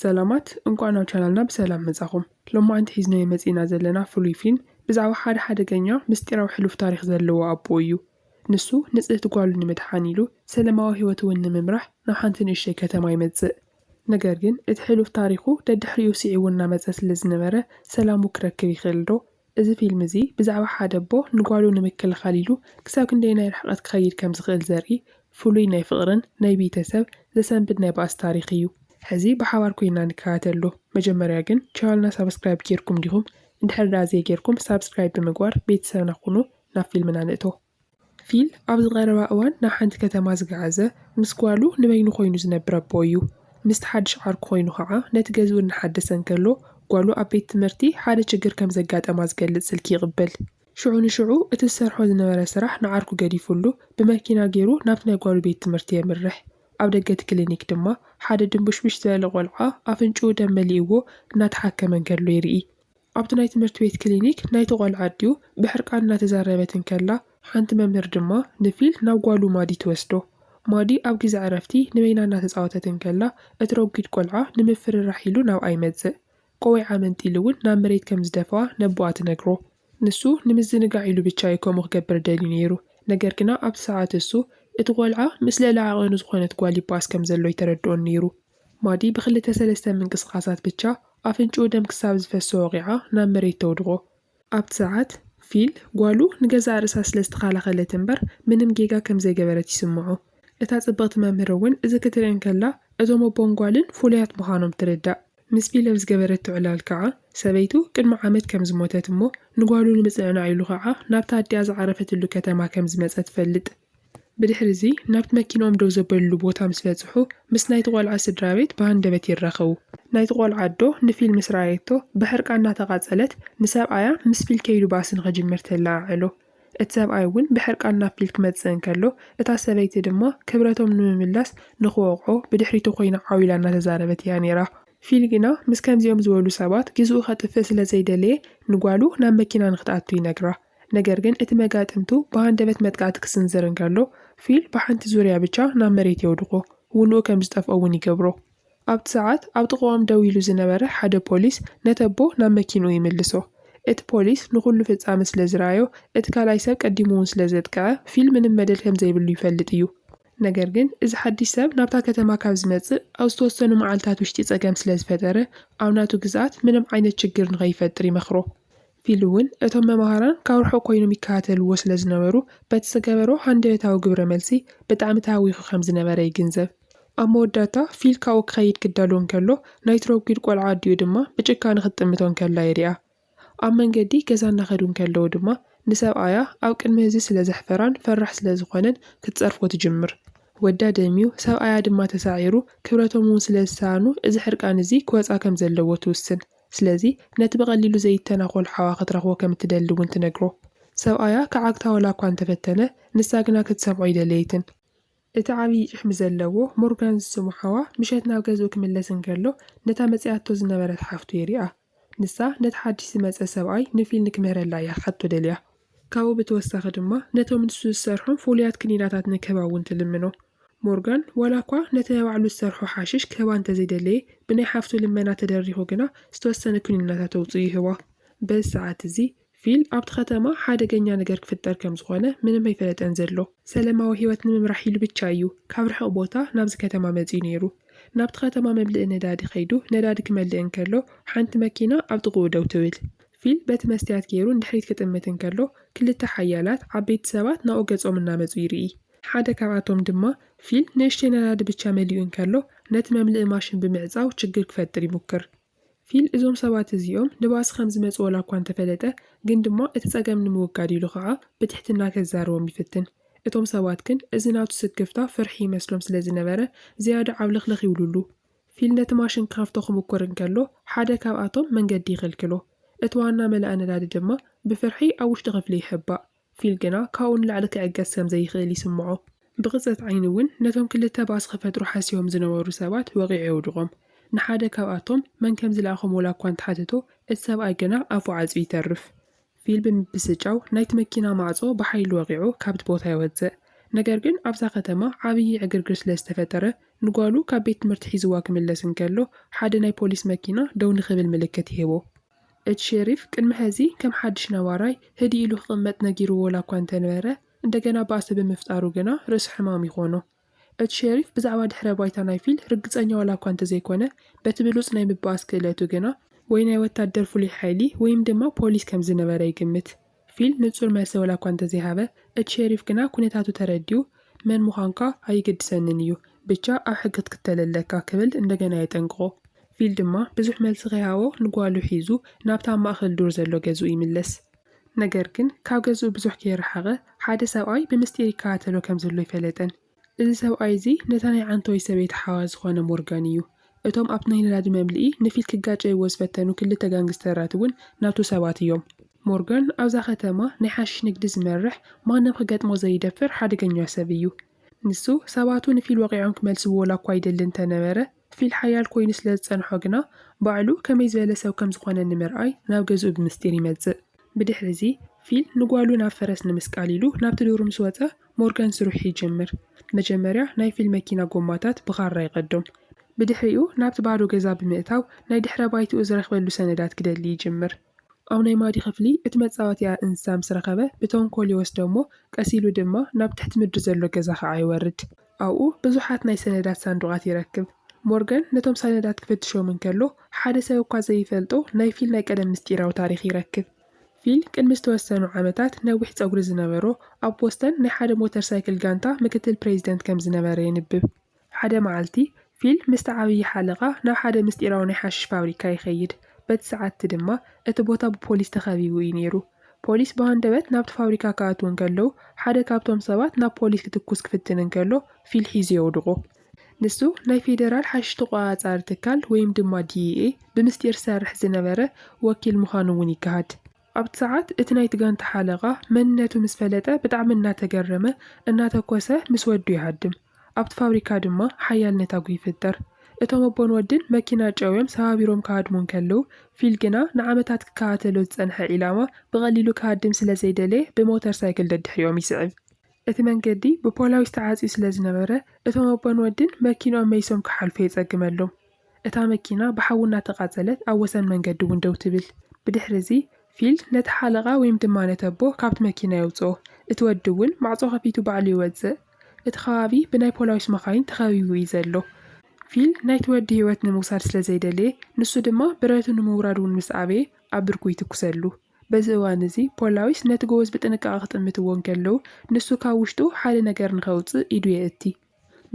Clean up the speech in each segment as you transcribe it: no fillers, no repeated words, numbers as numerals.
ሰላማት እንኳን ኣብ ቻናልና ብሰላም መጻኹም ሎማዓንቲ ሒዝና የመጺና ዘለና ፍሉይ ፊልም ብዛዕባ ሓደ ሓደገኛ ምስጢራዊ ሕሉፍ ታሪክ ዘለዎ ኣቦ እዩ ንሱ ንጽህቲ ጓሉ ንምድሓን ኢሉ ሰላማዊ ህይወቱ እውን ንምምራሕ ናብ ሓንቲ ንእሽተይ ከተማ ይመጽእ ነገር ግን እቲ ሕሉፍ ታሪኹ ደድሕሪኡ ስዒቡና መጸ ስለ ዝነበረ ሰላሙ ክረክብ ይኽእል ዶ እዚ ፊልም እዚ ብዛዕባ ሓደ ኣቦ ንጓሉ ንምክልኻል ኢሉ ክሳብ ክንደይ ናይ ርሕቐት ክኸይድ ከም ዝኽእል ዘርኢ ፍሉይ ናይ ፍቕርን ናይ ቤተሰብ ዘሰንብድ ናይ ባእሲ ታሪክ እዩ ሕዚ ብሓባር ኮይና ንከታተሎ መጀመርያ ግን ቻናልና ሰብስክራይብ ጌርኩም ዲኹም እንድሕር ዳ ዘይጌርኩም ሰብስክራይብ ብምግባር ቤተሰብና ኩኑ ናብ ፊልምና ንእቶ ፊል ኣብ ዝቐረባ እዋን ናብ ሓንቲ ከተማ ዝገዓዘ ምስ ጓሉ ንበይኑ ኮይኑ ዝነብር ኣቦ እዩ ምስቲ ሓድሽ ዓርኩ ኮይኑ ከዓ ነቲ ገዝኡ እናሓደሰ እንከሎ ጓሉ ኣብ ቤት ትምህርቲ ሓደ ችግር ከም ዘጋጠማ ዝገልጽ ስልኪ ይቕበል ሽዑ ንሽዑ እቲ ዝሰርሖ ዝነበረ ስራሕ ንዓርኩ ገዲፉሉ ብመኪና ገይሩ ናብቲ ናይ ጓሉ ቤት ትምህርቲ የምርሕ ኣብ ደገት ክሊኒክ ድማ ሓደ ድንቡሽብሽ ዝበለ ቆልዓ ኣፍንጭኡ ደም መሊእዎ እናተሓከመ እንከሎ ይርኢ ኣብቲ ናይ ትምህርቲ ቤት ክሊኒክ ናይቲ ቆልዓ ኣዲኡ ብሕርቃን እናተዛረበት እንከላ ሓንቲ መምህር ድማ ንፊል ናብ ጓሉ ማዲ ትወስዶ ማዲ ኣብ ግዜ ዕረፍቲ ንበይና እናተፃወተት እንከላ እቲ ረጒድ ቆልዓ ንምፍርራሕ ኢሉ ናብኣ ይመጽእ ቆዊዓ መንጢሉ እውን ናብ መሬት ከም ዝደፍኣ ነቦኣ ትነግሮ ንሱ ንምዝንጋዕ ኢሉ ብቻ እዩ ከምኡ ክገብር ደልዩ ነይሩ ነገር ግና ኣብቲ ሰዓት እሱ እቲ ቆልዓ ምስ ልዕሊ ዓቐኑ ዝኾነት ጓል ይባስ ከም ዘሎ ይተረድኦን ነይሩ ማዲ ብክልተ ሰለስተ ምንቅስቓሳት ብቻ ኣፍንጭኡ ደም ክሳብ ዝፈሶ ወቂዓ ናብ መሬት ተውድቆ ኣብቲ ሰዓት ፊል ጓሉ ንገዛ ርእሳ ስለ ዝተኸላኸለት እምበር ምንም ጌጋ ከም ዘይገበረት ይስምዖ እታ ጽብቕቲ መምህር እውን እዚ ክትርኢ እንከላ እዞም ኣቦን ጓልን ፍሉያት ምዃኖም ትርዳእ ምስ ፊል ኣብ ዝገበረት ዕላል ከዓ ሰበይቱ ቅድሚ ዓመት ከም ዝሞተት እሞ ንጓሉ ንምጽዕናዕ ኢሉ ከዓ ናብታ ኣዲኣ ዝዓረፈትሉ ከተማ ከም ዝመጸ ትፈልጥ ብድሕሪ እዚ ናብቲ መኪኖም ደው ዘበሉ ቦታ ምስ በጽሑ ምስ ናይቲ ቆልዓ ስድራ ቤት ብሃንደበት ይራኸቡ ናይቲ ቆልዓ ኣዶ ንፊል ምስ ረኣየቶ ብሕርቃ እናተቓጸለት ንሰብኣያ ምስ ፊል ከይዱ ባእሲ ንኽጅምር ተለዓዕሎ እቲ ሰብኣይ እውን ብሕርቃ ናብ ፊል ክመጽእ እንከሎ እታ ሰበይቲ ድማ ክብረቶም ንምምላስ ንኽወቕዖ ብድሕሪቱ ኮይና ዓዊላ እናተዛረበት እያ ነይራ ፊል ግና ምስ ከምዚኦም ዝበሉ ሰባት ግዝኡ ኸጥፍእ ስለ ዘይደለየ ንጓሉ ናብ መኪና ንኽትኣቱ ይነግራ ነገር ግን እቲ መጋጥምቱ ብሃንደበት መጥቃዕቲ ክስንዝር እንከሎ ፊል ብሓንቲ ዙርያ ብቻ ናብ መሬት የውድቆ ውንኡ ከም ዝጠፍኦ እውን ይገብሮ ኣብቲ ሰዓት ኣብ ጥቕኦም ደው ኢሉ ዝነበረ ሓደ ፖሊስ ነቲ ኣቦ ናብ መኪንኡ ይምልሶ እቲ ፖሊስ ንኹሉ ፍጻመ ስለ ዝረኣዮ እቲ ካልኣይ ሰብ ቀዲሙ እውን ስለ ዘጥቅዐ ፊል ምንም መደል ከም ዘይብሉ ይፈልጥ እዩ ነገር ግን እዚ ሓድሽ ሰብ ናብታ ከተማ ካብ ዝመጽእ ኣብ ዝተወሰኑ መዓልትታት ውሽጢ ፀገም ስለ ዝፈጠረ ኣብ ናቱ ግዝኣት ምንም ዓይነት ችግር ንኸይፈጥር ይመኽሮ ፊል እውን እቶም መምሃራን ካብ ርሑቕ ኮይኖም ይከታተልዎ ስለ ዝነበሩ በቲ ዝገበሮ ሃንደበታዊ ግብረ መልሲ ብጣዕሚ ታዊኹ ከም ዝነበረ ይግንዘብ ኣብ መወዳእታ ፊል ካብኡ ክኸይድ ክዳሉ እንከሎ ናይቲ ረጒድ ቆልዓ ኣዲኡ ድማ ብጭካነ ክትጥምቶ እንከላ ይሪኣ ኣብ መንገዲ ገዛ እናኸዱ እንከለዉ ድማ ንሰብኣያ ኣብ ቅድሚ ህዝቢ ስለ ዘሕፈራን ፈራሕ ስለ ዝኾነን ክትጸርፎ ትጅምር ወዳ ደሚው ሰብኣያ ድማ ተሳዒሩ ክብረቶም እውን ስለ ዝሰኣኑ እዚ ሕርቃን እዚ ክወፃ ከም ዘለዎ ትውስን ስለዚ ነቲ ብቐሊሉ ዘይተናኾል ሓዋ ክትረኽቦ ከም እትደሊ እውን ትነግሮ ሰብኣያ ከዓግታ ወላ እኳ እንተፈተነ ንሳ ግና ክትሰምዖ ይደለይትን እቲ ዓብዪ ጭሕሚ ዘለዎ ሞርጋን ዝስሙ ሓዋ ምሸት ናብ ገዝኡ ክምለስ እንከሎ ነታ መጺኣቶ ዝነበረት ሓፍቱ የሪኣ ንሳ ነቲ ሓድሽ ዝመጸ ሰብኣይ ንፊል ንክምህረላ እያ ሓቶ ደልያ ካብኡ ብተወሳኺ ድማ ነቶም ንሱ ዝሰርሖም ፍሉያት ክኒናታት ንክህባ እውን ትልምኖ ሞርጋን ወላ እኳ ነቲ ባዕሉ ዝሰርሖ ሓሽሽ ክህባ እንተዘይደለየ ብናይ ሓፍቱ ልመና ተደሪኹ ግና ዝተወሰነ ክኒናታት ተውፅኡ ይህባ በዚ ሰዓት እዚ ፊል ኣብቲ ከተማ ሓደገኛ ነገር ክፍጠር ከም ዝኾነ ምንም ኣይፈለጠን ዘሎ ሰላማዊ ህይወት ንምምራሕ ኢሉ ብቻ እዩ ካብ ርሑቕ ቦታ ናብዚ ከተማ መጺኡ ነይሩ ናብቲ ከተማ መምልኢ ነዳዲ ኸይዱ ነዳዲ ክመልእ እንከሎ ሓንቲ መኪና ኣብ ጥቕኡ ደው ትብል ፊል በቲ መስትያት ገይሩ ንድሕሪት ክጥምት እንከሎ ክልተ ሓያላት ዓበይቲ ሰባት ናብኡ ገጾም እናመጹ ይርኢ ሓደ ካብኣቶም ድማ ፊል ንእሽተይ ነዳዲ ብቻ መሊኡ እንከሎ ነቲ መምልኢ ማሽን ብምዕጻው ችግር ክፈጥር ይሙክር ፊል እዞም ሰባት እዚኦም ንባእሲ ከም ዝመጽኡ ወላ እኳ እንተፈለጠ ግን ድማ እቲ ጸገም ንምውጋድ ኢሉ ከዓ ብትሕትና ከዛረቦም ይፍትን እቶም ሰባት ግን እዚ ናቱ ስግፍታ ፍርሒ ይመስሎም ስለ ዝነበረ ዝያዳ ዓብልኽልኽ ይብሉሉ ፊል ነቲ ማሽን ክኸፍቶ ክሙክር እንከሎ ሓደ ካብኣቶም መንገዲ ይኽልክሎ እቲ ዋና መልአ ነዳዲ ድማ ብፍርሒ ኣብ ውሽጢ ክፍሊ ይሕባእ ፊል ግና ካብኡ ንላዕሊ ክዕገስ ከም ዘይኽእል ይስምዖ ብቕፅበት ዓይኒ እውን ነቶም ክልተ ባእሲ ክፈጥሩ ሓሲቦም ዝነበሩ ሰባት ወቂዑ የውድቖም ንሓደ ካብኣቶም መን ከም ዝለኣኾም ወላ እኳ እንተሓተቶ እቲ ሰብኣይ ግና ኣፉ ዓፅዩ ይተርፍ ፊል ብምብስጫው ናይቲ መኪና ማዕጾ ብሓይሊ ወቂዑ ካብቲ ቦታ ይወፅእ ነገር ግን ኣብዛ ከተማ ዓብዪ ዕግርግር ስለ ዝተፈጠረ ንጓሉ ካብ ቤት ትምህርቲ ሒዝዋ ክምለስ እንከሎ ሓደ ናይ ፖሊስ መኪና ደው ንኽብል ምልክት ይህቦ። እቲ ሸሪፍ ቅድሚ ሕዚ ከም ሓድሽ ነባራይ ህዲ ኢሉ ክቕመጥ ነጊርዎ ዋላ እኳ እንተነበረ እንደገና ባእሲ ብምፍጣሩ ግና ርእሱ ሕማም ይኾኖ። እቲ ሸሪፍ ብዛዕባ ድሕረ ባይታ ናይ ፊል ርግፀኛ ዋላ እኳ እንተዘይኮነ በቲ ብሉፅ ናይ ምባኣስ ክእለቱ ግና ወይ ናይ ወታደር ፍሉይ ሓይሊ ወይም ድማ ፖሊስ ከም ዝነበረ ይግምት። ፊል ንጹር መልሲ ዋላ እኳ እንተዘይሃበ እቲ ሸሪፍ ግና ኩነታቱ ተረዲኡ መን ምዃንካ ኣይግድሰንን እዩ ብቻ ኣብ ሕጊ ክትክተለለካ ክብል እንደገና የጠንቅቆ። ፊል ድማ ብዙሕ መልሲ ከይሃቦ ንጓሉ ሒዙ ናብታ ማእኸል ዱር ዘሎ ገዝኡ ይምለስ። ነገር ግን ካብ ገዝኡ ብዙሕ ከይረሓቐ ሓደ ሰብኣይ ብምስጢር ይከታተሎ ከም ዘሎ ይፈለጠን። እዚ ሰብኣይ እዚ ነታ ናይ ዓንተወይ ሰበይቲ ሓዋስ ዝኾነ ሞርጋን እዩ። እቶም ኣብቲ ናይ ነዳዲ መምልኢ ንፊል ክጋጨይዎ ዝፈተኑ ክልተ ጋንግስተራት እውን ናቱ ሰባት እዮም። ሞርጋን ኣብዛ ከተማ ናይ ሓሽሽ ንግዲ ዝመርሕ ማንም ክገጥሞ ዘይደፍር ሓደገኛ ሰብ እዩ። ንሱ ሰባቱ ንፊል ወቂዖም ክመልስዎ ዋላ እኳ ይደሊ እንተነበረ ፊል ሓያል ኮይኑ ስለ ዝፀንሖ ግና ባዕሉ ከመይ ዝበለ ሰብ ከም ዝኾነ ንምርኣይ ናብ ገዝኡ ብምስጢር ይመጽእ። ብድሕሪ እዚ ፊል ንጓሉ ናብ ፈረስ ንምስቃል ኢሉ ናብቲ ዱር ምስ ወፀ ሞርጋን ስሩሕ ይጅምር። መጀመርያ ናይ ፊል መኪና ጎማታት ብኻራ ይቐዶም። ብድሕሪኡ ናብቲ ባዶ ገዛ ብምእታው ናይ ድሕረ ባይትኡ ዝረኽበሉ ሰነዳት ክደሊ ይጅምር። ኣብ ናይ ማዲ ክፍሊ እቲ መጻወትያ እንስሳ ምስ ረኸበ ብተንኮል ይወስዶ እሞ ቀሲሉ ድማ ናብ ትሕቲ ምድሪ ዘሎ ገዛ ከዓ ይወርድ። ኣብኡ ብዙሓት ናይ ሰነዳት ሳንዱቓት ይረክብ። ሞርጋን ነቶም ሰነዳት ክፍትሾም እንከሎ ሓደ ሰብ እኳ ዘይፈልጦ ናይ ፊል ናይ ቀደም ምስጢራዊ ታሪክ ይረክብ። ፊል ቅድሚ ዝተወሰኑ ዓመታት ነዊሕ ፀጉሪ ዝነበሮ ኣብ ቦስተን ናይ ሓደ ሞተር ሳይክል ጋንታ ምክትል ፕሬዚደንት ከም ዝነበረ ይንብብ። ሓደ መዓልቲ ፊል ምስቲ ዓብዪ ሓለቓ ናብ ሓደ ምስጢራዊ ናይ ሓሽሽ ፋብሪካ ይኸይድ። በቲ ሰዓት ድማ እቲ ቦታ ብፖሊስ ተኸቢቡ እዩ ነይሩ። ፖሊስ ብሃንደበት ናብቲ ፋብሪካ ክኣትው እንከለዉ ሓደ ካብቶም ሰባት ናብ ፖሊስ ክትኩስ ክፍትን እንከሎ ፊል ሒዙ የውድቆ። ንሱ ናይ ፌደራል ሓሽሽ ተቆፃፃሪ ትካል ወይም ድማ ዲኤ ብምስጢር ዝሰርሕ ዝነበረ ወኪል ምዃኑ እውን ይከሃድ። ኣብቲ ሰዓት እቲ ናይቲ ጋንታ ሓለቓ መንነቱ ምስ ፈለጠ ብጣዕሚ እናተገረመ እናተኮሰ ምስ ወዱ ይሃድም። ኣብቲ ፋብሪካ ድማ ሓያል ነታጉ ይፍጠር። እቶም ኣቦን ወድን መኪና ጨውዮም ሰባቢሮም ክሃድሙ እንከለዉ ፊል ግና ንዓመታት ክከታተሎ ዝፀንሐ ዒላማ ብቐሊሉ ክሃድም ስለ ዘይደለየ ብሞተር ሳይክል ደድሕሪኦም ይስዕብ። እቲ መንገዲ ብፖላዊ ዝተዓፅዩ ስለ ዝነበረ እቶም ኣቦን ወድን መኪኖም መይሶም ክሓልፉ የፀግመሎም። እታ መኪና ብሓዊ እናተቓፀለት ኣብ ወሰን መንገዲ እውን ደው ትብል። ብድሕሪ እዚ ፊል ነቲ ሓለቓ ወይም ድማ ነቲ ኣቦ ካብቲ መኪና የውፅኦ። እቲ ወዲ እውን ማዕፆ ከፊቱ ባዕሉ ይወፅእ። እቲ ከባቢ ብናይ ፖላዊስ መኻይን ተኸቢቡ እዩ ዘሎ። ፊል ናይቲ ወዲ ህይወት ንምውሳድ ስለ ዘይደለየ ንሱ ድማ ብረቱ ንምውራድ እውን ምስ ዓበየ ኣብ ብርኩ ይትኩሰሉ። በዚ እዋን እዚ ፖላዊስ ነቲ ጎበዝ ብጥንቃቐ ክጥምትዎ እንከለዉ ንሱ ካብ ውሽጡ ሓደ ነገር ንኸውፅእ ኢዱ የእቲ።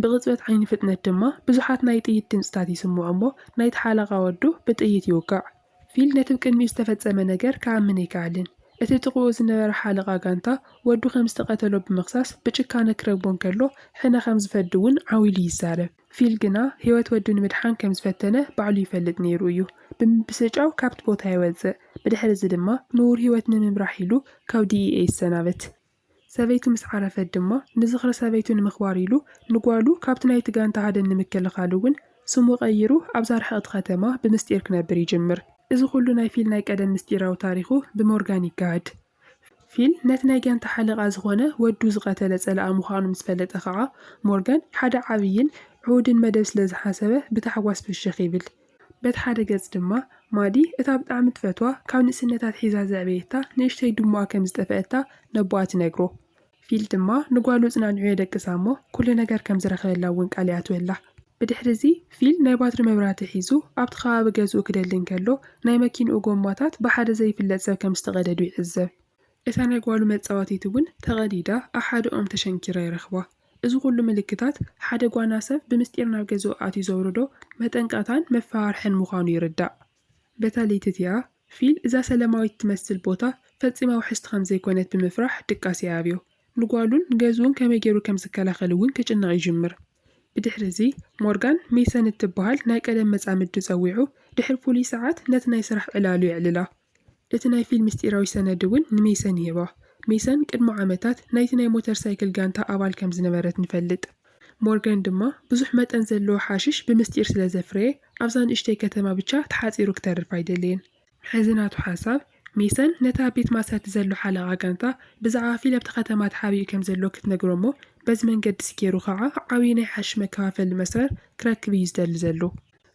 ብቕፅበት ዓይኒ ፍጥነት ድማ ብዙሓት ናይ ጥይት ድምፅታት ይስምዖ እሞ ናይቲ ሓለቓ ወዱ ብጥይት ይውጋዕ። ፊል ነቲ ብቅድሚኡ ዝተፈፀመ ነገር ክኣምን ኣይከኣልን። እቲ ጥቕኡ ዝነበረ ሓለቓ ጋንታ ወዱ ከም ዝተቐተሎ ብምኽሳስ ብጭካነ ክረግቦ እንከሎ ሕነ ከም ዝፈዲ እውን ዓዊሉ ይዛረብ። ፊል ግና ህይወት ወዱ ንምድሓን ከም ዝፈተነ ባዕሉ ይፈልጥ ነይሩ እዩ። ብምብስጫው ካብቲ ቦታ ይወፅእ። ብድሕሪ እዚ ድማ ንቡር ህይወት ንምምራሕ ኢሉ ካብ ዲኤ ይሰናበት። ሰበይቱ ምስ ዓረፈት ድማ ንዝኽሪ ሰበይቱ ንምኽባር ኢሉ ንጓሉ ካብቲ ናይቲ ጋንታ ሃደን ንምክልኻል እውን ስሙ ቀይሩ ኣብዛ ርሕቕቲ ከተማ ብምስጢር ክነብር ይጅምር። እዚ ኩሉ ናይ ፊል ናይ ቀደም ምስጢራዊ ታሪኹ ብሞርጋን ይካሃድ። ፊል ነቲ ናይ ጋንታ ሓለቓ ዝኾነ ወዱ ዝቐተለ ጸላኣ ምዃኑ ምስ ፈለጠ ከዓ ሞርጋን ሓደ ዓብይን ዕዉድን መደብ ስለ ዝሓሰበ ብታሕጓስ ፍሽኽ ይብል። በቲ ሓደ ገጽ ድማ ማዲ እታ ብጣዕሚ ትፈትዋ ካብ ንእስነታት ሒዛ ዘዕበየታ ንእሽተይ ድሙኣ ከም ዝጠፍአታ ነቦኣ ትነግሮ። ፊል ድማ ንጓሉ ጽናንዑ የደቅሳ እሞ ኩሉ ነገር ከም ዝረኸበላ እውን ቃል ይኣትወላ። ብድሕሪ እዚ ፊል ናይ ባትሪ መብራህቲ ሒዙ ኣብቲ ከባቢ ገዝኡ ክደሊ እንከሎ ናይ መኪንኡ ጎማታት ብሓደ ዘይፍለጥ ሰብ ከም ዝተቐደዱ ይዕዘብ። እታ ናይ ጓሉ መጻወቲት እውን ተቐዲዳ ኣብ ሓደ ኦም ተሸንኪራ ይረኽባ። እዚ ኩሉ ምልክታት ሓደ ጓና ሰብ ብምስጢር ናብ ገዝኡ ኣትዩ ዘውርዶ መጠንቀቕታን መፈራርሕን ምዃኑ ይርዳእ። በታ ለይቲ እቲኣ ፊል እዛ ሰላማዊት ትመስል ቦታ ፈጺማ ውሕስቲ ከም ዘይኮነት ብምፍራሕ ድቃስ ይኣብዮ። ንጓሉን ገዝኡን ከመይ ገይሩ ከም ዝከላኸል እውን ክጭነቕ ይጅምር። ብድሕሪ እዚ ሞርጋን ሜሰን እትበሃል ናይ ቀደም መጻምድቲ ፀዊዑ ድሕሪ ፍሉይ ሰዓት ነቲ ናይ ስራሕ ዕላሉ የዕልላ። እቲ ናይ ፊል ምስጢራዊ ሰነድ እውን ንሜሰን ይህባ። ሜሰን ቅድሚ ዓመታት ናይቲ ናይ ሞተር ሳይክል ጋንታ ኣባል ከም ዝነበረት ንፈልጥ። ሞርጋን ድማ ብዙሕ መጠን ዘለዎ ሓሽሽ ብምስጢር ስለ ዘፍረየ ኣብዛ ንእሽተይ ከተማ ብቻ ተሓፂሩ ክተርፍ ኣይደለየን። ሕዚ ናቱ ሓሳብ ሜሰን ነታ ቤት ማሰርት ዘሎ ሓለቓ ጋንታ ብዛዕባ ፊል ኣብቲ ከተማት ሓቢኡ ከም ዘሎ ክትነግሮ እሞ በዚ መንገዲ ስገይሩ ከዓ ዓብዪ ናይ ሓሽ መከፋፈሊ መስመር ክረክብ እዩ ዝደሊ ዘሎ።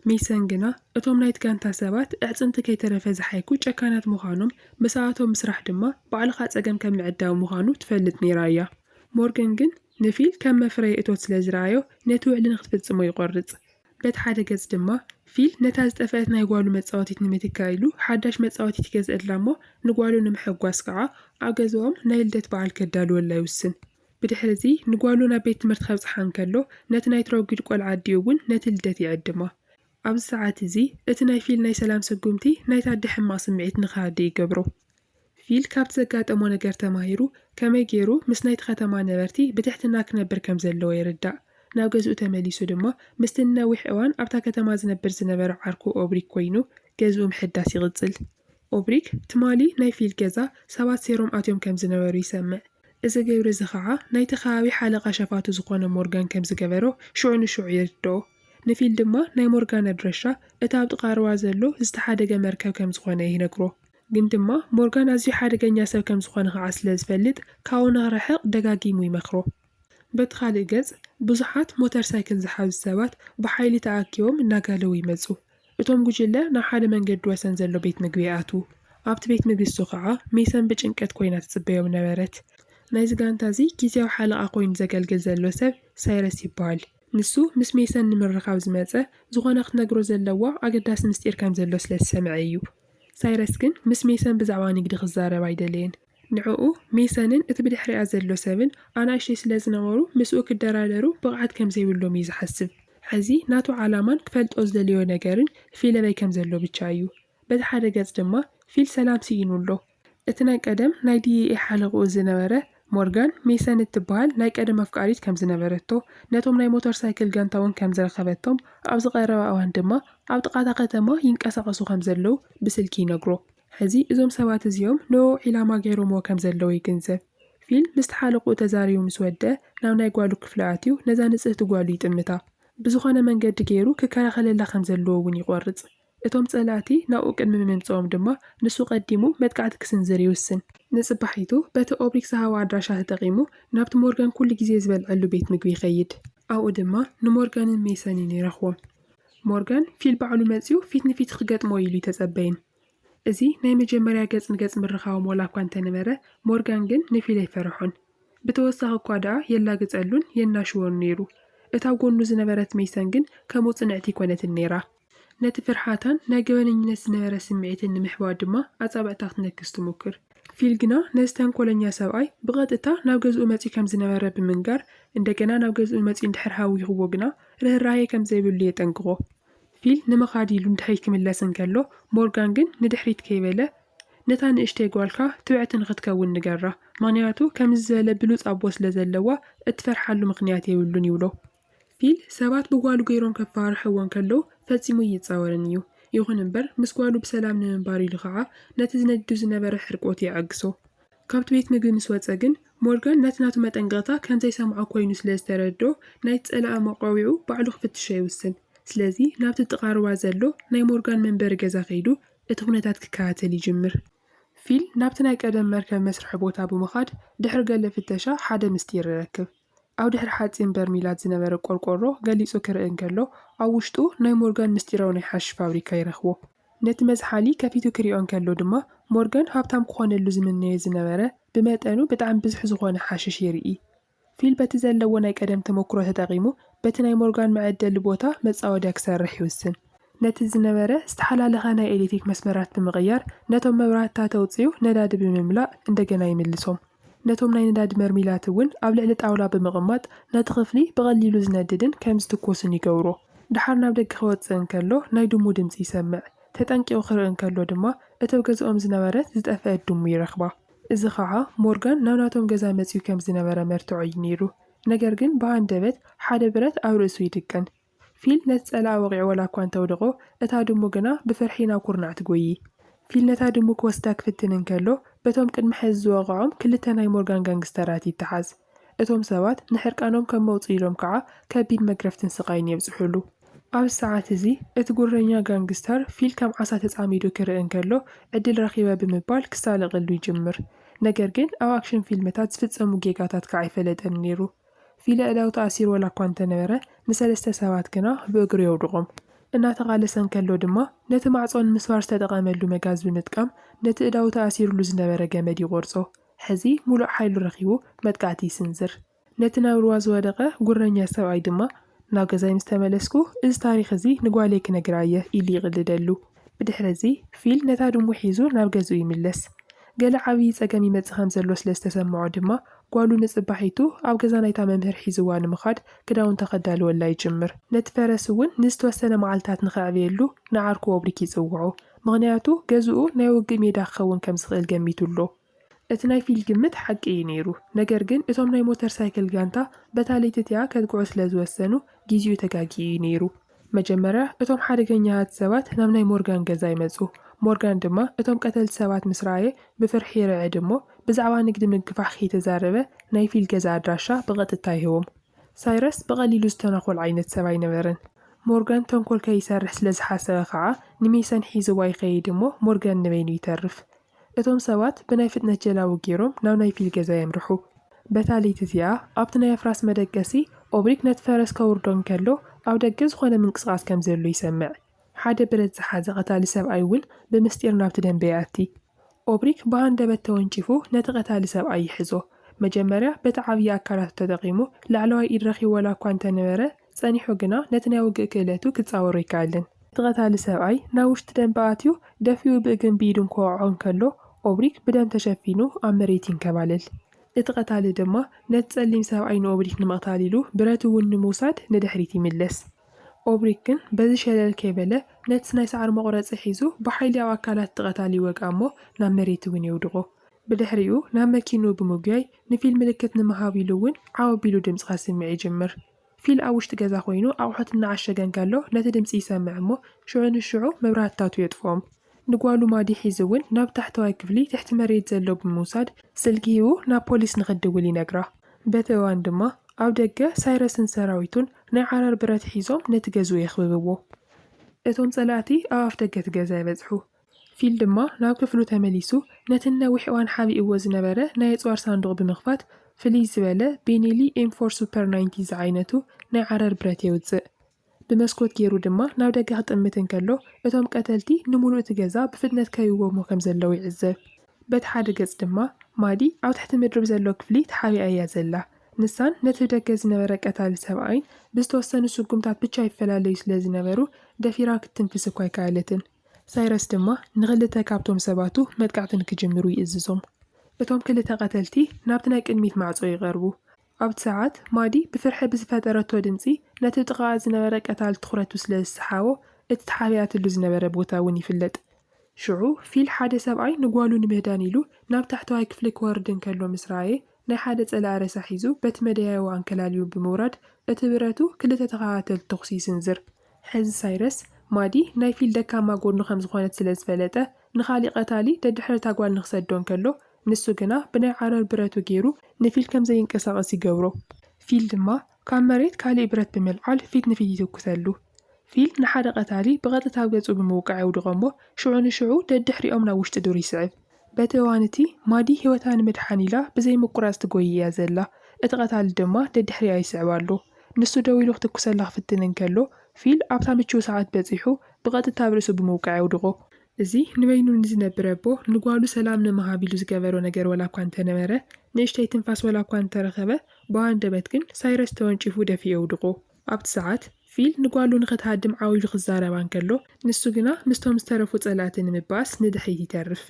ሜሰን ግና እቶም ናይቲ ጋንታ ሰባት ኣዕፅምቲ ከይተረፈ ዝሓይኩ ጨካናት ምዃኖም ምስኣቶም ምስራሕ ድማ ባዕልኻ ፀገም ከም ምዕዳው ምዃኑ ትፈልጥ ነይራ እያ። ሞርጋን ግን ንፊል ከም መፍረይ እቶት ስለ ዝረኣዮ ነቲ ውዕሊ ንክትፍፅሞ ይቆርፅ። በቲ ሓደ ገጽ ድማ ፊል ነታ ዝጠፍአት ናይ ጓሉ መፃወቲት ንምትካእ ኢሉ ሓዳሽ መፃወቲት ይገዝአላ እሞ ንጓሉ ንምሕጓስ ከዓ ኣብ ገዝኦም ናይ ልደት በዓል ከዳልወላ ይውስን። ብድሕሪ እዚ ንጓሉ ናብ ቤት ትምህርቲ ከብፅሓ እንከሎ ነቲ ናይ ትረጉድ ቆልዓ ኣዲኡ እውን ነቲ ልደት ይዕድማ። ኣብዚ ሰዓት እዚ እቲ ናይ ፊል ናይ ሰላም ስጉምቲ ናይታ ኣዲ ሕማቕ ስምዒት ንኸሃዲ ይገብሮ። ፊል ካብቲ ዘጋጠሞ ነገር ተማሂሩ ከመይ ገይሩ ምስ ናይቲ ከተማ ነበርቲ ብትሕትና ክነብር ከም ዘለዎ ይርዳእ። ናብ ገዝኡ ተመሊሱ ድማ ምስቲ ንነዊሕ እዋን ኣብታ ከተማ ዝነበረ ዓርኩ ኦብሪክ ኮይኑ ገዝኡ ምሕዳስ ይቕፅል። ኦብሪክ ትማሊ ናይ ፊል ገዛ ሰባት ሴሮም ኣትዮም ከም ዝነበሩ ይሰምዕ። እዚ ገብሪ እዚ ከዓ ናይቲ ከባቢ ሓለቓ ሸፋቱ ዝኾነ ሞርጋን ከም ዝገበሮ ሽዑ ንሽዑ ይርድኦ። ንፊል ድማ ናይ ሞርጋን ኣድራሻ እታ ኣብ ጥቓ ሩባ ዘሎ ዝተሓደገ መርከብ ከም ዝኾነ ይነግሮ። ግን ድማ ሞርጋን ኣዝዩ ሓደገኛ ሰብ ከም ዝኾነ ከዓ ስለ ዝፈልጥ ካብኡ ንኽርሕቕ ደጋጊሙ ይመክሮ። በቲ ካልእ ገጽ ብዙሓት ሞተር ሳይክል ዝሓዙ ሰባት ብሓይሊ ተኣኪቦም እናጋለዉ ይመፁ። እቶም ጉጅለ ናብ ሓደ መንገዲ ወሰን ዘሎ ቤት ምግቢ ይኣትዉ። ኣብቲ ቤት ምግቢ እሱ ከዓ ሜሰን ብጭንቀት ኮይና ትፅበዮም ነበረት። ናይዚ ጋንታ እዚ ጊዜያዊ ሓለቓ ኮይኑ ዘገልግል ዘሎ ሰብ ሳይረስ ይበሃል። ንሱ ምስ ሜሰን ንምርኻብ ዝመፀ ዝኾነ ክትነግሮ ዘለዋ ኣገዳሲ ምስጢር ከም ዘሎ ስለ ዝሰምዐ እዩ። ሳይረስ ግን ምስ ሜሰን ብዛዕባ ንግዲ ክዛረብ ኣይደለየን። ንዕኡ ሜሰንን እቲ ብድሕሪኣ ዘሎ ሰብን ኣናእሽተይ ስለ ዝነበሩ ምስኡ ክደራደሩ ብቕዓት ከም ዘይብሎም እዩ ዝሓስብ። ሕዚ ናቱ ዓላማን ክፈልጦ ዝደልዮ ነገርን ፊል ኣበይ ከም ዘሎ ብቻ እዩ። በቲ ሓደ ገጽ ድማ ፊል ሰላም ስኢኑ ኣሎ። እቲ ናይ ቀደም ናይ ዲኤ ሓለቕኡ ዝነበረ ሞርጋን ሜሰን እትበሃል ናይ ቀደም ኣፍቃሪት ከም ዝነበረቶ ነቶም ናይ ሞተር ሳይክል ጋንታ እውን ከም ዝረኸበቶም ኣብ ዝቐረበ እዋን ድማ ኣብ ጥቓታ ከተማ ይንቀሳቐሱ ከም ዘለው ብስልኪ ይነግሮ። ሕዚ እዞም ሰባት እዚኦም ንዑ ዒላማ ገይሮምዎ ከም ዘለው ይግንዘብ። ፊል ምስቲ ሓለቑኡ ተዛሪቡ ምስ ወድአ ናብ ናይ ጓሉ ክፍሊ ኣትዩ ነዛ ንጽህቲ ጓሉ ይጥምታ። ብዝኾነ መንገዲ ገይሩ ክከላኸለላ ከም ዘለዎ እውን ይቆርፅ። እቶም ጸላእቲ ናብኡ ቅድሚ ምምምፅኦም ድማ ንሱ ቀዲሙ መጥቃዕቲ ክስንዝር ይውስን። ንጽባሒቱ በቲ ኦብሪክ ዝሃቦ ኣድራሻ ተጠቒሙ ናብቲ ሞርጋን ኩሉ ግዜ ዝበልዐሉ ቤት ምግቢ ይኸይድ። ኣብኡ ድማ ንሞርጋንን ሜሰንን ይረኽቦም። ሞርጋን ፊል ባዕሉ መፂኡ ፊት ንፊት ክገጥሞ ኢሉ ይተጸበይን። እዚ ናይ መጀመርያ ገጽ ንገጽ ምርኻቦም ዋላ እኳ እንተነበረ ሞርጋን ግን ንፊል ኣይፈርሖን። ብተወሳኺ እኳ ደኣ የላግጸሉን የናሽዎን ነይሩ። እታ ጎኑ ዝነበረት ሜሰን ግን ከምኡ ጽንዕቲ ይኮነትን ነይራ። ነቲ ፍርሓታን ናይ ገበነኝነት ዝነበረ ስምዒትን ንምሕባር ድማ ኣጻብዕታ ክትነክስ ትሞክር። ፊል ግና ነዚ ተንኮለኛ ሰብኣይ ብቐጥታ ናብ ገዝኡ መፂኡ ከም ዝነበረ ብምንጋር እንደገና ናብ ገዝኡ መፂኡ እንድሕር ሃዊኽዎ ግና ርህራሄ ከም ዘይብሉ የጠንቅቖ። ፊል ንምኻድ ኢሉ እንድሕሪት ክምለስ እንከሎ ሞርጋን ግን ንድሕሪት ከይበለ ነታ ንእሽተይ ጓልካ ትውዕቲ ንኽትከውን ንገራ፣ ምክንያቱ ከምዚ ዝበለ ብሉፅ ኣቦ ስለ ዘለዋ እትፈርሓሉ ምክንያት የብሉን ይብሎ። ፊል ሰባት ብጓሉ ገይሮም ከፋርሕዎ እንከለው ፈጺሙ ይፃወርን እዩ። ይኹን እምበር ምስ ጓሉ ብሰላም ንምንባር ኢሉ ከዓ ነቲ ዝነድዱ ዝነበረ ሕርቆት ይዕግሶ። ካብቲ ቤት ምግቢ ምስ ወፀ ግን ሞርጋን ነቲ ናቱ መጠንቀቕታ ከም ዘይሰምዖ ኮይኑ ስለ ዝተረድኦ ናይቲ ጸላእ መቆቢዑ ባዕሉ ክፍትሾ ይውስን። ስለዚ ናብቲ ጥቓርባ ዘሎ ናይ ሞርጋን መንበሪ ገዛ ከይዱ እቲ ኩነታት ክከታተል ይጅምር። ፊል ናብቲ ናይ ቀደም መርከብ መስርሒ ቦታ ብምኻድ ድሕሪ ገለ ፍተሻ ሓደ ምስጢር ይረክብ። ኣብ ድሕሪ ሓፂን በርሚላት ዝነበረ ቆርቆሮ ገሊጹ ክርኢ እንከሎ ኣብ ውሽጡ ናይ ሞርጋን ምስጢራዊ ናይ ሓሽ ፋብሪካ ይረኽቦ። ነቲ መዝሓሊ ከፊቱ ክሪኦ እንከሎ ድማ ሞርጋን ሃብታም ክኾነሉ ዝምነዮ ዝነበረ ብመጠኑ ብጣዕሚ ብዙሕ ዝኾነ ሓሽሽ ይርኢ። ፊል በቲ ዘለዎ ናይ ቀደም ተመክሮ ተጠቒሙ በቲ ናይ ሞርጋን መዐደሊ ቦታ መጻወድያ ክሰርሕ ይውስን። ነቲ ዝነበረ ዝተሓላለኸ ናይ ኤሌክትሪክ መስመራት ብምቕያር ነቶም መብራህትታት ኣውፅኡ ነዳዲ ብምምላእ እንደገና ይምልሶም። ነቶም ናይ ነዳዲ መርሚላት እውን ኣብ ልዕሊ ጣውላ ብምቕማጥ ነቲ ክፍሊ ብቐሊሉ ዝነድድን ከም ዝትኮስን ይገብሮ። ድሓር ናብ ደገ ክወፅእ እንከሎ ናይ ድሙ ድምፂ ይሰምዕ። ተጠንቂቑ ክርኢ እንከሎ ድማ እቲ ኣብ ገዝኦም ዝነበረት ዝጠፍአት ድሙ ይረኽባ። እዚ ከዓ ሞርጋን ናብ ናቶም ገዛ መፂኡ ከም ዝነበረ መርትዖ እዩ ነይሩ። ነገር ግን ብሃንደበት ሓደ ብረት ኣብ ርእሱ ይድቀን። ፊል ነቲ ጸላእ ወቂዑ ወላ እኳ እንተውድቆ እታ ድሙ ግና ብፍርሒ ናብ ኩርናዕ ትጎይ። ፊል ነታ ድሙ ክወስዳ ክፍትን እንከሎ በቶም ቅድሚ ሕዚ ዝወቕዖም ክልተ ናይ ሞርጋን ጋንግስተራት ይተሓዝ። እቶም ሰባት ንሕርቃኖም ከም መውፅኡ ኢሎም ከዓ ከቢድ መግረፍትን ስቃይን የብፅሑሉ። ኣብ ሰዓት እዚ እቲ ጉረኛ ጋንግስተር ፊል ከም ዓሳ ተጻሚዱ ክርኢ እንከሎ ዕድል ረኺበ ብምባል ክሳለቐሉ ይጅምር። ነገር ግን ኣብ ኣክሽን ፊልምታት ዝፍጸሙ ጌጋታት ከዓ ኣይፈለጠን ነይሩ። ፊል ኣእዳው ተኣሲሩ ዋላ እኳ እንተነበረ ንሰለስተ ሰባት ግና ብእግሩ የውድቖም። እናተቓለሰ እንከሎ ድማ ነቲ ማዕጾን ምስባር ዝተጠቐመሉ መጋዝ ብምጥቃም ነቲ እዳው ተኣሲሩሉ ዝነበረ ገመድ ይቖርጾ። ሕዚ ሙሉእ ሓይሉ ረኺቡ መጥቃዕቲ ይስንዝር። ነቲ ናብ ሩባ ዝወደቐ ጉረኛ ሰብኣይ ድማ ናብ ገዛይ ምስ ተመለስኩ እዚ ታሪክ እዚ ንጓለይ ክነግራ እየ ኢሉ ይቕልደሉ። ብድሕሪ እዚ ፊል ነታ ድሙ ሒዙ ናብ ገዝኡ ይምለስ። ገለ ዓብዪ ፀገም ይመጽእ ከም ዘሎ ስለ ዝተሰምዖ ድማ ጓሉ ንጽባሒቱ ኣብ ገዛ ናይታ መምህር ሒዝዋ ንምኻድ ክዳውንታ ከዳልወላ ይጅምር። ነቲ ፈረስ እውን ንዝተወሰነ መዓልትታት ንኸዕብየሉ ንዓርኩ ኦብሪክ ይጽውዖ። ምክንያቱ ገዝኡ ናይ ውግእ ሜዳ ክኸውን ከም ዝኽእል ገሚቱሎ። እቲ ናይ ፊል ግምት ሓቂ እዩ ነይሩ። ነገር ግን እቶም ናይ ሞተር ሳይክል ጋንታ በታ ለይትቲያ ከጥቅዑ ስለ ዝወሰኑ ጊዜኡ ተጋጊኡ እዩ ነይሩ። መጀመርያ እቶም ሓደገኛት ሰባት ናብ ናይ ሞርጋን ገዛ ይመጹ። ሞርጋን ድማ እቶም ቀተልቲ ሰባት ምስ ረኣየ ብፍርሒ ይርዕድ እሞ ብዛዕባ ንግዲ ምግፋሕ ከይተዛረበ ናይ ፊል ገዛ ኣድራሻ ብቐጥታ ይህቦም። ሳይረስ ብቐሊሉ ዝተናኾል ዓይነት ሰብ ኣይነበረን። ሞርጋን ተንኮል ከይሰርሕ ስለ ዝሓሰበ ከዓ ንሜሰን ሒዝዋ ይኸይድ እሞ ሞርጋን ንበይኑ ይተርፍ። እቶም ሰባት ብናይ ፍጥነት ጀላቡ ገይሮም ናብ ናይ ፊል ገዛ የምርሑ። በታ ለይቲ እዚኣ ኣብቲ ናይ ኣፍራስ መደቀሲ ኦብሪክ ነቲ ፈረስ ከውርዶ እንከሎ ኣብ ደገ ዝኾነ ምንቅስቓስ ከም ዘሎ ይሰምዕ። ሓደ ብረት ዝሓዘ ቀታሊ ሰብኣይ እውን ብምስጢር ናብቲ ደንበ ይኣቲ። ኦብሪክ ብሃንደበት ተወንጪፉ ነቲ ቀታሊ ሰብኣይ ይሕዞ። መጀመርያ በቲ ዓብዪ ኣካላቱ ተጠቒሙ ላዕለዋይ ኢድ ረኺቡ ዋላ እኳ እንተነበረ ጸኒሑ ግና ነቲ ናይ ውግእ ክእለቱ ክጻወሮ ይከኣልን። እቲ ቀታሊ ሰብኣይ ናብ ውሽጢ ደንበ ኣትዩ ደፊኡ ብእግን ብኢዱን ክወቅዖ እንከሎ ኦብሪክ ብደም ተሸፊኑ ኣብ መሬት ይንከባለል። እቲ ቀታሊ ድማ ነቲ ጸሊም ሰብኣይ ንኦብሪክ ንምቕታል ኢሉ ብረት እውን ንምውሳድ ንድሕሪት ይምለስ። ኦብሪክ ግን በዚ ሸለል ከይበለ ነቲ ናይ ሰዓር መቑረፂ ሒዙ ብሓይሊ ኣብ ኣካላት እቲ ቀታሊ ይወግኣ እሞ ናብ መሬት እውን የውድቖ። ብድሕሪኡ ናብ መኪኑ ብምጉያይ ንፊል ምልክት ንምሃብ ኢሉ እውን ዓወቢሉ ድምፂ ከስምዕ ይጅምር። ፊል ኣብ ውሽጢ ገዛ ኮይኑ ኣቑሑት እናዓሸገ እንከሎ ነቲ ድምፂ ይሰምዕ እሞ ሽዑ ንሽዑ መብራህትታቱ የጥፍኦም። ንጓሉ ማዲ ሒዙ እውን ናብ ታሕተዋይ ክፍሊ ትሕቲ መሬት ዘሎ ብምውሳድ ስልኪ ሂቡ ናብ ፖሊስ ንኽድውል ይነግራ። በቲ እዋን ድማ ኣብ ደገ ሳይረስን ሰራዊቱን ናይ ዓረር ብረት ሒዞም ነቲ ገዝኡ የኽብብዎ። እቶም ጸላእቲ ኣብ ኣፍ ደገ እቲ ገዛ ይበጽሑ። ፊል ድማ ናብ ክፍሉ ተመሊሱ ነቲ ነዊሕ እዋን ሓቢእዎ ዝነበረ ናይ ኣጽዋር ሳንዱቕ ብምኽፋት ፍልይ ዝበለ ቤኔሊ ኤም4 ሱፐር 90 ዝዓይነቱ ናይ ዓረር ብረት የውፅእ። ብመስኮት ገይሩ ድማ ናብ ደገ ክጥምት እንከሎ እቶም ቀተልቲ ንሙሉእ እቲ ገዛ ብፍጥነት ከይዎሞ ከም ዘለዉ ይዕዘብ። በቲ ሓደ ገጽ ድማ ማዲ ኣብ ትሕቲ ምድርብ ዘሎ ክፍሊ ተሓቢኣ እያ ዘላ። ንሳን ነቲ ደገ ዝነበረ ቀታሊ ሰብኣይን ብዝተወሰኑ ስጉምታት ብቻ ይፈላለዩ ስለ ዝነበሩ ደፊራ ክትንፍስ እኳ ኣይከኣለትን። ሳይረስ ድማ ንኽልተ ካብቶም ሰባቱ መጥቃዕቲ ንክጅምሩ ይእዝዞም። እቶም ክልተ ቀተልቲ ናብቲ ናይ ቅድሚት ማዕጾ ይቐርቡ። ኣብቲ ሰዓት ማዲ ብፍርሒ ብዝፈጠረቶ ድምፂ ነቲ ጥቓኣ ዝነበረ ቀታሊ ትኹረቱ ስለ ዝሰሓቦ እቲ ተሓቢኣትሉ ዝነበረ ቦታ እውን ይፍለጥ። ሽዑ ፊል ሓደ ሰብኣይ ንጓሉ ንምህዳን ኢሉ ናብ ታሕተዋይ ክፍሊ ክወርድ እንከሎ ምስ ረኣየ ናይ ሓደ ጸላእ ሬሳ ሒዙ በቲ መደያይቦ አንከላልዩ ብምውራድ እቲ ብረቱ ክልተ ተኸታተልቲ ተኹሲ ይስንዝር። ሕዚ ሳይረስ ማዲ ናይ ፊል ደካማ ጎድኑ ከም ዝኾነት ስለ ዝፈለጠ ንኻሊእ ቀታሊ ደድሕሪ ጓል ንኽሰዶ እንከሎ ንሱ ግና ብናይ ዓረር ብረቱ ገይሩ ንፊል ከም ዘይንቀሳቐስ ይገብሮ። ፊል ድማ ካብ መሬት ካሊእ ብረት ብምልዓል ፊት ንፊት ይትኩሰሉ። ፊል ንሓደ ቀታሊ ብቐጥታ ኣብ ገጹ ብምውቃዕ የውድቖ እሞ ሽዑ ንሽዑ ደድሕሪኦም ናብ ውሽጢ ዱር ይስዕብ። በቲ እዋን እቲ ማዲ ህይወታ ንምድሓን ኢላ ብዘይምቁራጽ ትጎይ እያ ዘላ። እቲ ቀታሊ ድማ ደድሕሪኣ ይስዕብ ኣሎ። ንሱ ደው ኢሉ ክትኩሰላ ክፍትን እንከሎ ፊል ኣብታ ምቹው ሰዓት በፂሑ ብቐጥታ ኣብ ርእሱ ብምውቃዕ የውድቖ። እዚ ንበይኑ ንዝነብር ኣቦ ንጓሉ ሰላም ንምሃብ ኢሉ ዝገበሮ ነገር ወላ እኳ እንተነበረ ንእሽተይ ትንፋስ ወላ እኳ እንተረኸበ ብሃንደበት ግን ሳይረስ ተወንጪፉ ደፊኡ የውድቖ። ኣብቲ ሰዓት ፊል ንጓሉ ንኽትሃድም ዓዊሉ ክዛረባ እንከሎ ንሱ ግና ምስቶም ዝተረፉ ጸላእቲ ንምባኣስ ንድሕሪት ይተርፍ።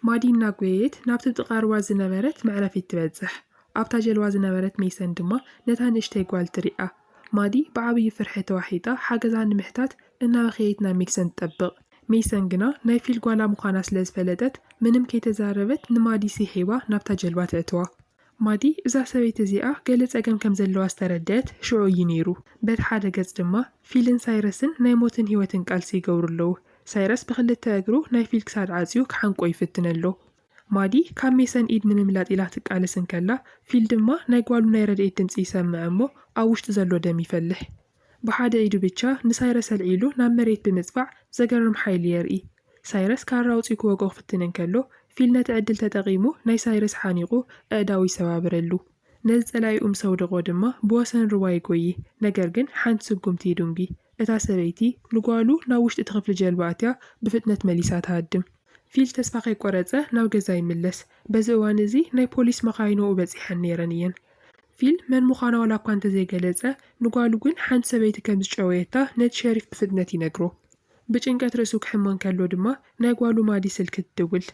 ማዲ እናጎየየት ናብቲ ጥቓ ሩባ ዝነበረት መዕረፊት ትበጽሕ። ኣብታ ጀልባ ዝነበረት ሜሰን ድማ ነታ ንእሽተይ ጓል ትሪኣ። ማዲ ብዓብዪ ፍርሒ ተዋሒጣ ሓገዛ ንምሕታት እናበኸየት ናብ ሜሰን ትጠብቕ። ሜሰን ግና ናይ ፊል ጓላ ምዃና ስለ ዝፈለጠት ምንም ከይተዛረበት ንማዲ ሲሒባ ናብታ ጀልባ ትእትዋ። ማዲ እዛ ሰበይቲ እዚኣ ገለ ጸገም ከም ዘለዋ ዝተረድአት ሽዑ እዩ ነይሩ። በቲ ሓደ ገጽ ድማ ፊልን ሳይረስን ናይ ሞትን ህይወትን ቃልሲ ይገብሩ ኣለዉ። ሳይረስ ብክልተ እግሩ ናይ ፊል ክሳድ ዓፅዩ ክሓንቆ ይፍትን ኣሎ። ማዲ ካብ ሜሰን ኢድ ንምምላጥ ኢላ ትቃልስ እንከላ ፊል ድማ ናይ ጓሉ ናይ ረድኤት ድምፂ ይሰምዕ እሞ ኣብ ውሽጢ ዘሎ ደም ይፈልሕ። بحد إيدو بيتشا نسايرس العيلو نام مريت بمدفع زقرم حيل يرئي سايرس كاراوت يكو وقوق في التنين فيلنا تعدل تتغيمو ناي سايرس حانيقو أداوي سوابرلو نزل ألاي سودغو دما بواسن رواي قوي نقرقن حانت سبقم تيدونجي اتا سبيتي نقوالو ناوشت اتخف لجلباتيا بفتنة مليسات هادم فيل تسفاقي قرزة ناو جزاي ملس بزوانزي ناي بوليس مقاينو وبزيحن نيرانيا فيل من مخانا ولا كوانت زي قلزة نقوالو قن حانت سبيتي كمزجويتا نت شارف بفتنتي نقرو بجنقات رسوك حمان كالو دما ناقوالو مادي سلك الدول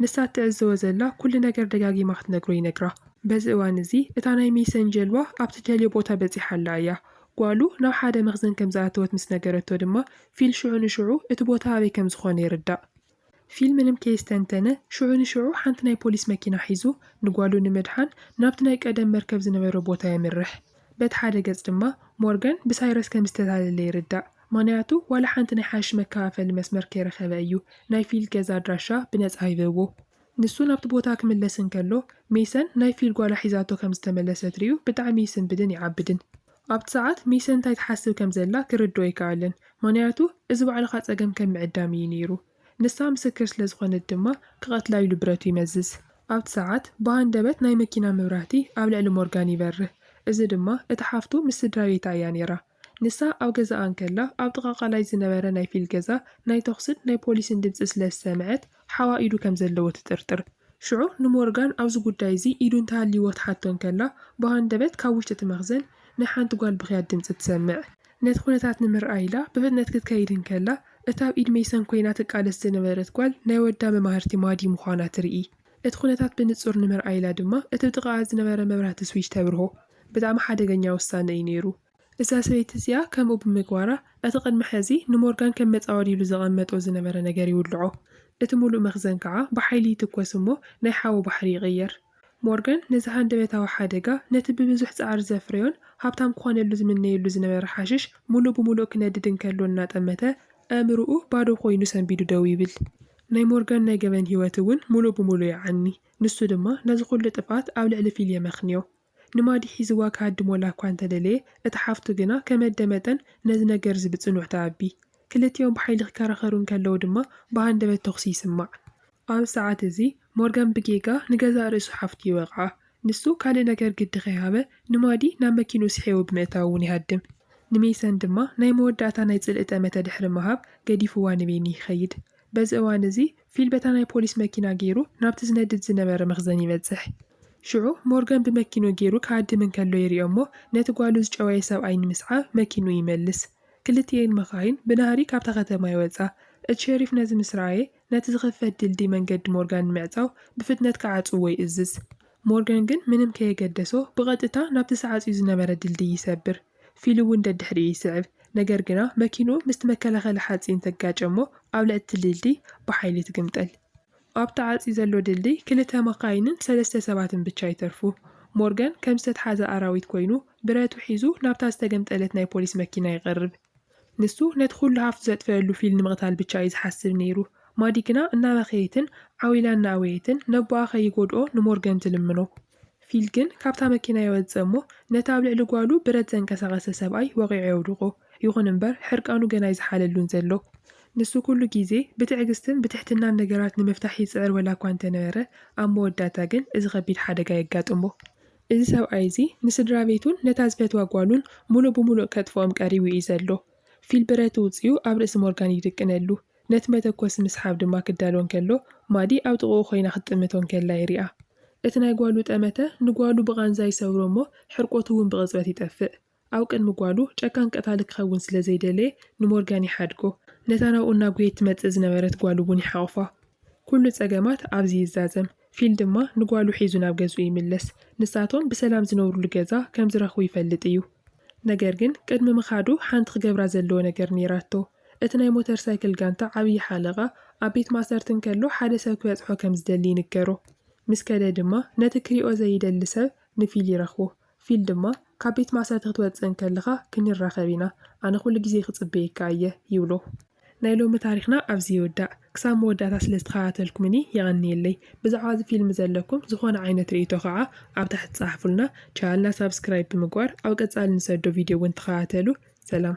نسات تعزو زلا كل نقر دقاقي ماخت نقرو ينقرا بزوانزي اتاناي ميسن جلوة ابتجالي بوتا بزيحن لايا قالوا ناو حدا مخزن كم زعتوت مس نقرتو دما فيل شعو اتبوتا هاوي كم زخون يردا فيل منم كيستنتنا شعو حانتناي بوليس ماكينة حيزو نقالو نمدحان نابتناي قدم مركب زنبرو بوتا يمرح بيت حدا قز دما مورغان بسايرس كم استدال اللي يردا مانياتو ولا حانتناي حاش مكافة المسمر كيرخب ايو ناي فيل كزا دراشا بنز هايفو نسو نابت بوتا كملسن كالو ميسن ناي فيل قوالا حيزاتو كم استملست ريو بتاع ميسن بدن يعبدن أبت ساعات ميسن تحسب كم زلا كردو يكالن مانياتو إذا على خاص أجمع كم عدامي ينيرو نسام سكرس لزخون الدماء كقتل لايلو براتو يمزز أبت ساعات بان دبت ناي مكينة مراتي أو لعلو مورغاني بره إذا دماء اتحافتو مستدراوي تايانيرا نسا أو جزا أنكلا أو دقاقا لاي زنبارا ناي في الجزا ناي تقصد ناي بوليس اندبس اسلاس سامعت حوا إيدو كم زلا وتترتر شعو نمورغان أو زقود دايزي إيدو انتهالي واتحاتون كلا بان دبت كاوش تتمغزن نحن تقول بغيات دمت تسمع ندخلتات نمر آيلا بفدنا تكيدن كلا اتاب إيد ميسان كويناتك على السنة قال نايودا ممهرتي مادي مخانات رئي ادخلتات بنتصور نمر آيلا دما اتبتقى عزنا مرة مبرات تسويش تابره بدعم حدا غنيا وستانا ينيرو إذا سويت زيا كم بمقوارة اتقن محازي نمورغان كم متعوري لزغمت وزنا مرة نجاري ودلعو اتمولو مخزن كعا بحيلي تكوسمو نايحاو بحري غير مورغان نزهان دبيتا وحادقة نتب بزوح زعر زفريون هابتام كوان اللوز من اللوز نمر حاشش مولو بمولو كناددن كالون ناتمتا آمرؤو بادو خوينو سنبيدو دويبل ناي مورغان ناي قبان هيواتون مولو بمولو يعني نسو دما نزقل لطفات أو لعلفيليا مخنيو نمادي حيزواك هاد مولا كوان تدلي اتحافتو جنا كمدمتن نزنا قرز بتصنوع تعبي كلت يوم بحيلي كارخرون كالو دما بهان دبت تخصي سمع أو ساعات زي مورغان بجيجا نجزا رئيسو حفتي وقعه نسو كالي نجر قد غيابه نمادي نامكينو سحيو بمتاوني هدم نميسان دما ناي موداتا نايتسل اتامتا دحر مهاب قديفو وانبيني خيد بز اوانزي في البتا ناي بوليس ماكينا جيرو نابتز ندد زنبار مخزاني مدزح شعو مورغان بماكينو جيرو كعد من كالو يري أمو نتقوالوز جواي ساو عين مسعى ماكينو يملس كلتين مخاين بنهاري كابتا غتما يوزع الشريف نازم سراي نتزغفت دلدي من قد مورغان معتاو بفتنة كعات وي إزز مورغان جن منم كي يقدسو بغدتا نابت ساعات يزنبار دلدي يسبر في لون دحري يسعب نجرجنا ماكينو مستمكلة خلحاتين تقاج أمو أو لقت دلدي بحيلي تقمتل أبتعات يزلو دلدي كلتها مقاينن 3 سبات بتشاي ترفو مورغان كم ستحازة أراويت كوينو براتو حيزو نابتا استقمت قالت ناي بوليس ماكينة يغرب نسو ندخل لهاف زاد فعلو فيل نمغتال بتشايز حسب نيرو ما ديكنا إننا خيتن عويلان ناويتن نبوا خي يقولو نمورغان تلمنو فيلجن كابتا ماكينة يوزمو نتابع لقوالو برد زنكسغس سبعي وغي عودغو يغن انبر حرقانو جنايز حال اللون زلو نسو كل جيزي بتعجستن بتحتنا النجارات نمفتح يسعر ولا كوانت نيرة أمو الداتا جن إذ غبيت حدا جايقات أمو إذ سو عايزي نسدرا بيتون نتازبت واقوالون مولو بمولو كتفوام قريوي يزلو في البرات وزيو أبر اسم أورغاني يدقنالو نتمتكوس مسحاب دما كدالون كلو مادي أو تغو خوينا خطمتون كلا يريا اتنا يقوالو تأمتا نقوالو بغان زي سورومو حرقوتوون بغزوات يتأفق أو كان مقوالو جاكان كتالك خوون سلازيدالي نمورغاني حادكو نتانا قلنا قويت متز نبرت قوالو بني حافة كل تساقامات عبزي الزازم فيل دما نقوالو حيزونا بغزو يملس نساتون بسلام زنورو لغزا كم زرخو يفلتيو نجرجن قد مخادو حانت خجبرا زلو نجر نيراتو اتناي موتر سايكل جانتا عبي حالغا عبيت ماسرتن كلو حادة ساكوات حكم زدلي نكرو مسكادا دما نتكريو زايدا لسب نفيلي رخو فيل دما كابيت ماسرتن تواتسن كلغا كني الراخبينا أنا كل جزي خطبي كاية يولو نايلو متاريخنا أبزي ودا كسام ودا تسلست خاطلكم مني يغني لي بزعاز فيلم زلكم زخون عينة ريتو خاعة أو تحت صحفلنا شالنا سبسكرايب بمقوار أو قد سأل نسدو فيديو وانت خاطلو سلام